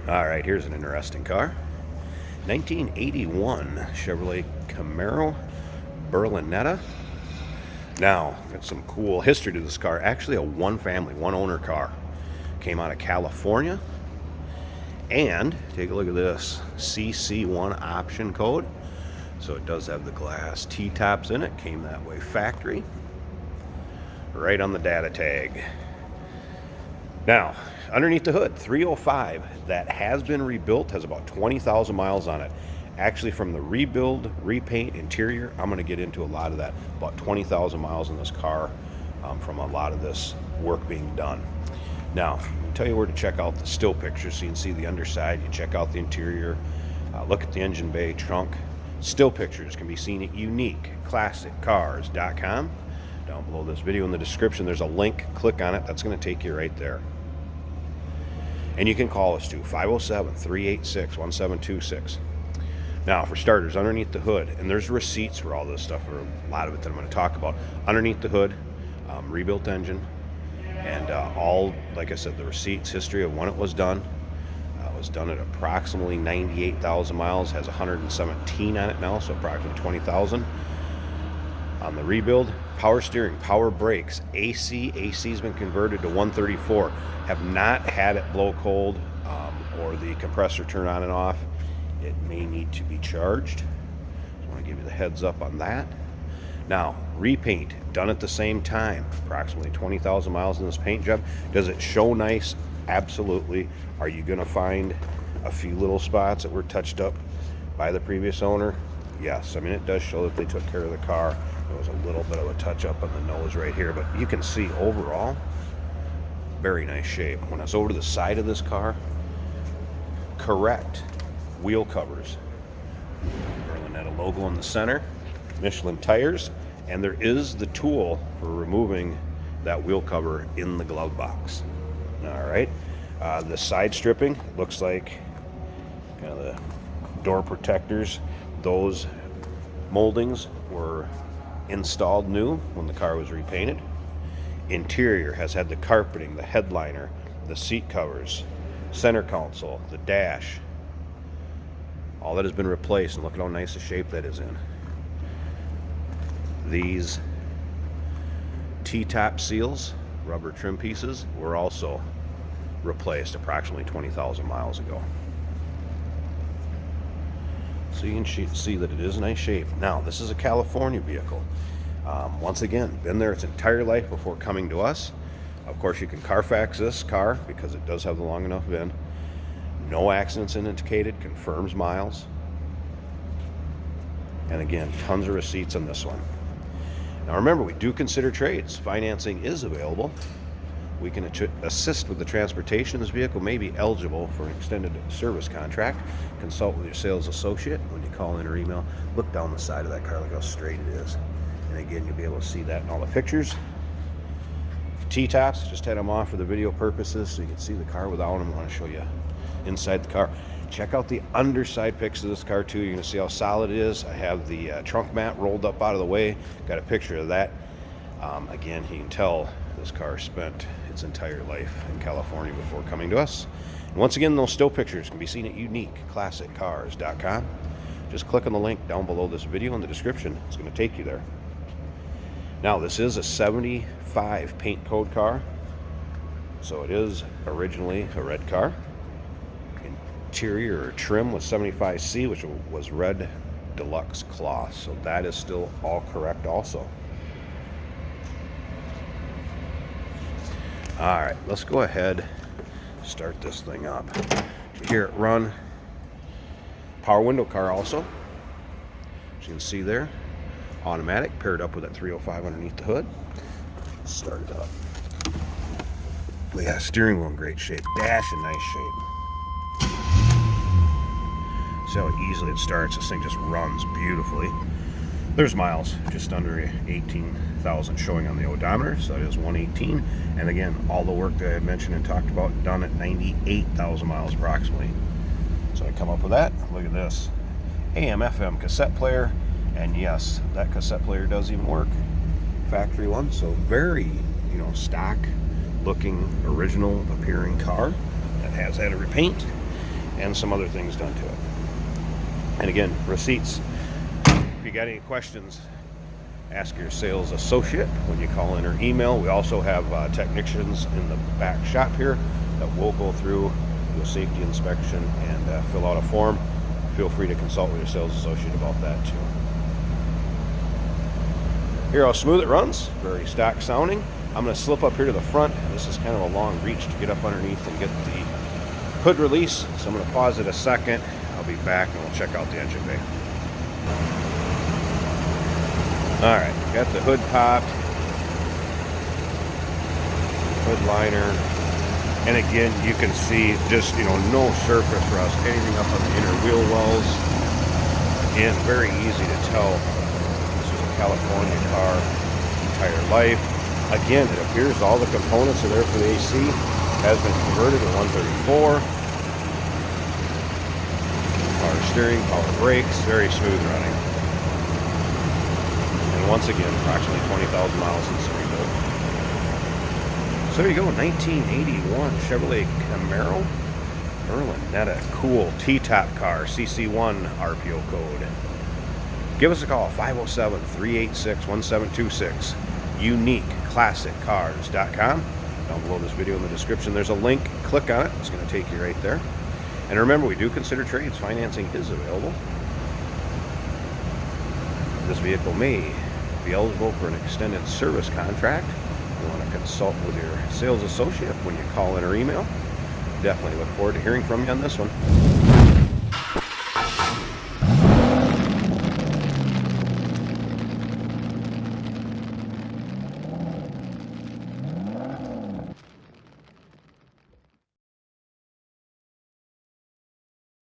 All right, here's an interesting car. 1981 Chevrolet Camaro Berlinetta. Now, got some cool history to this car. Actually a one family, one owner car. Came out of California. And take a look at this CC1 option code. So it does have the glass T-tops in it. Came that way factory. Right on the data tag. Now, underneath the hood, 305, that has been rebuilt, has about 20,000 miles on it. Actually, from the rebuild, repaint, interior, I'm going to get into a lot of that. About 20,000 miles in this car from a lot of this work being done. Now, I'll tell you where to check out the still pictures so you can see the underside. You check out the interior, look at the engine bay, trunk. Still pictures can be seen at uniqueclassiccars.com. Down below this video in the description, there's a link. Click on it. That's going to take you right there. And you can call us too, 507-386-1726. Now, for starters, underneath the hood, and there's receipts for all this stuff, or a lot of it that I'm going to talk about. Underneath the hood, rebuilt engine, and all, like I said, the receipts, history of when it was done. It was done at approximately 98,000 miles, has 117 on it now, so approximately 20,000. On the rebuild, power steering, power brakes, AC's been converted to 134. Have not had it blow cold or the compressor turn on and off. It may need to be charged. Just want to give you the heads up on that. Now, repaint, done at the same time, approximately 20,000 miles in this paint job. Does it show nice? Absolutely. Are you going to find a few little spots that were touched up by the previous owner? Yes. I mean, it does show that they took care of the car. There was a little bit of a touch up on the nose right here, but you can see overall, very nice shape. When I was over to the side of this car, correct wheel covers. Berlinetta logo in the center, Michelin tires, and there is the tool for removing that wheel cover in the glove box. All right. The side stripping looks like kind of the door protectors. Those moldings were installed new when the car was repainted. Interior has had the carpeting, the headliner, the seat covers, center console, the dash. All that has been replaced, and look at how nice a shape that is in. These T-top seals, rubber trim pieces, were also replaced approximately 20,000 miles ago. So you can see that it is in nice shape. Now, this is a California vehicle. Once again, been there its entire life before coming to us. Of course, you can Carfax this car because it does have the long enough VIN. No accidents indicated, confirms miles. And again, tons of receipts on this one. Now remember, we do consider trades. Financing is available. We can assist with the transportation. This vehicle may be eligible for an extended service contract. Consult with your sales associate when you call in or email. Look down the side of that car, look how straight it is. And again, you'll be able to see that in all the pictures. T-tops, just had them off for the video purposes so you can see the car without them. I want to show you inside the car. Check out the underside pics of this car too. You're going to see how solid it is. I have the trunk mat rolled up out of the way. Got a picture of that. Again, you can tell this car spent its entire life in California before coming to us. And once again, those still pictures can be seen at uniqueclassiccars.com. Just click on the link down below this video in the description. It's going to take you there. Now, this is a 75 paint code car, so it is originally a red car. Interior or trim was 75C, which was red deluxe cloth, so that is still all correct also. All right, let's go ahead, start this thing up. You hear it run. Power window car also, as you can see there. Automatic, paired up with that 305 underneath the hood. Start it up. But yeah, steering wheel in great shape. Dash in nice shape. See how easily it starts. This thing just runs beautifully. There's miles, just under 18,000 showing on the odometer, so it is 118. And again, all the work that I mentioned and talked about done at 98,000 miles approximately. So I come up with that. Look at this. AM, FM cassette player. And yes, that cassette player does even work. Factory one, so very, stock looking, original appearing car that has had a repaint. and some other things done to it. And again, receipts. If you got any questions, ask your sales associate when you call in or email. We also have technicians in the back shop here that will go through, do a safety inspection, and fill out a form. Feel free to consult with your sales associate about that too. Here how smooth it runs, very stock sounding. I'm going to slip up here to the front. This is kind of a long reach to get up underneath and get the hood release. So I'm going to pause it a second. I'll be back and we'll check out the engine bay. Alright, got the hood popped. Hood liner. And again, you can see just, no surface rust, anything up on the inner wheel wells. Again, very easy to tell. This is a California car, entire life. Again, it appears all the components are there for the AC. Has been converted to 134. Power steering, power brakes, very smooth running. And once again, approximately 20,000 miles since rebuilt. So there you go, 1981 Chevrolet Camaro Berlinetta, cool T-top car, CC1 RPO code. Give us a call, 507-386-1726. UniqueClassicCars.com. Down below this video in the description, there's a link. Click on it. It's going to take you right there. And remember, we do consider trades. Financing is available. This vehicle may be eligible for an extended service contract. You want to consult with your sales associate when you call in or email. Definitely look forward to hearing from you on this one.